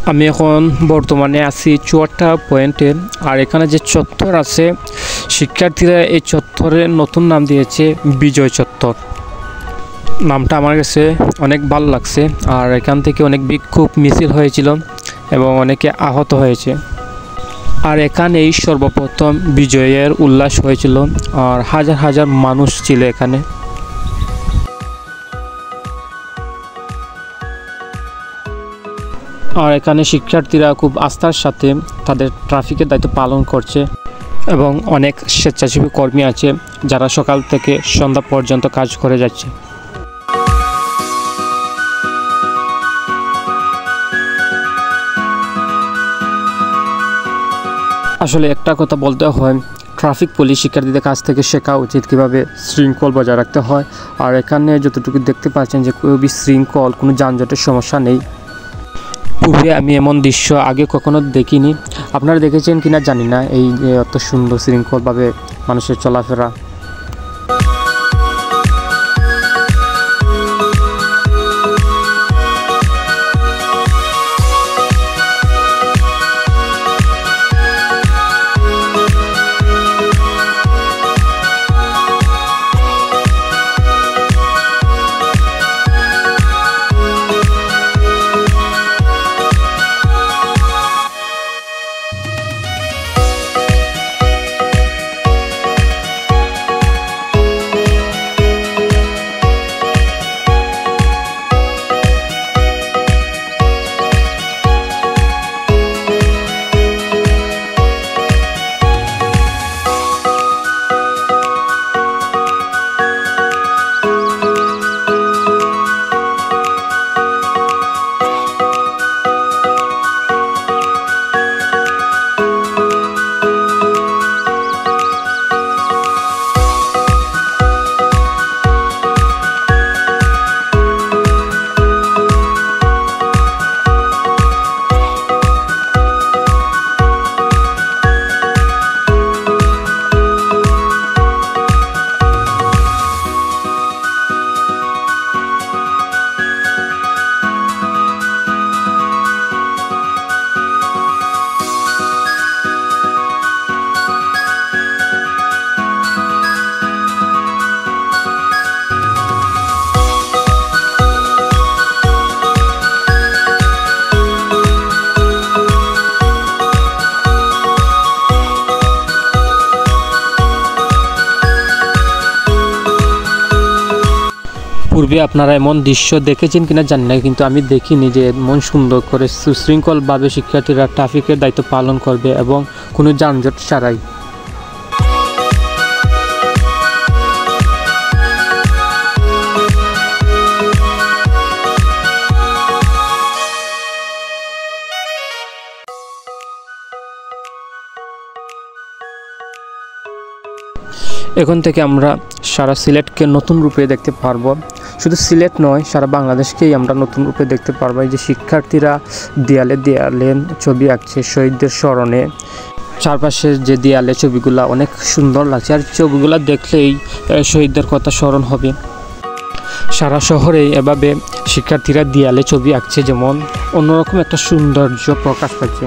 আমি এখন বর্তমানে আছি চুয়াট্টা পয়েন্টে। আর এখানে যে চত্বর আছে, শিক্ষার্থীরা এই চত্বরের নতুন নাম দিয়েছে বিজয় চত্বর। নামটা আমার কাছে অনেক ভালো লাগছে। আর এখান থেকে অনেক বিক্ষোভ মিছিল হয়েছিল এবং অনেকে আহত হয়েছে। আর এখানেই সর্বপ্রথম বিজয়ের উল্লাস হয়েছিল। আর হাজার হাজার মানুষ ছিল এখানে। আর এখানে শিক্ষার্থীরা খুব আস্থার সাথে তাদের ট্রাফিকের দায়িত্ব পালন করছে এবং অনেক স্বেচ্ছাসেবী কর্মী আছে যারা সকাল থেকে সন্ধ্যা পর্যন্ত কাজ করে যাচ্ছে। আসলে একটা কথা বলতে হয়, ট্রাফিক পুলিশ শিক্ষার্থীদের কাছ থেকে শেখা উচিত কীভাবে শৃঙ্খল বজায় রাখতে হয়। আর এখানে যতটুকু দেখতে পাচ্ছেন যে খুবই শৃঙ্খল, কোনো যানজটের সমস্যা নেই। পূর্বে আমি এমন দৃশ্য আগে কখনো দেখিনি। আপনারা দেখেছেন কিনা জানি না, এই যে অত সুন্দর শৃঙ্খলভাবে মানুষের চলাফেরা। পূর্বে আপনারা এমন দৃশ্য দেখেছেন কিনা জানি না, কিন্তু আমি দেখিনি যে এমন সুন্দর করে সুশৃঙ্খলভাবে শিক্ষার্থীরা ট্রাফিকের দায়িত্ব পালন করবে এবং কোনো যানজট ছাড়াই। এখন থেকে আমরা সারা সিলেটকে নতুন রূপে দেখতে পারবো। শুধু সিলেট নয়, সারা বাংলাদেশকেই আমরা নতুন রূপে দেখতে পারবো। এই যে শিক্ষার্থীরা দেয়ালে দেয়ালে ছবি আঁকছে শহীদদের স্মরণে। চারপাশের যে দেয়ালে ছবিগুলা অনেক সুন্দর লাগছে, আর ছবিগুলা দেখলেই শহীদদের কথা স্মরণ হবে। সারা শহরে এভাবে শিক্ষার্থীরা দেয়ালে ছবি আঁকছে, যেমন অন্যরকম একটা সৌন্দর্য প্রকাশ পাচ্ছে।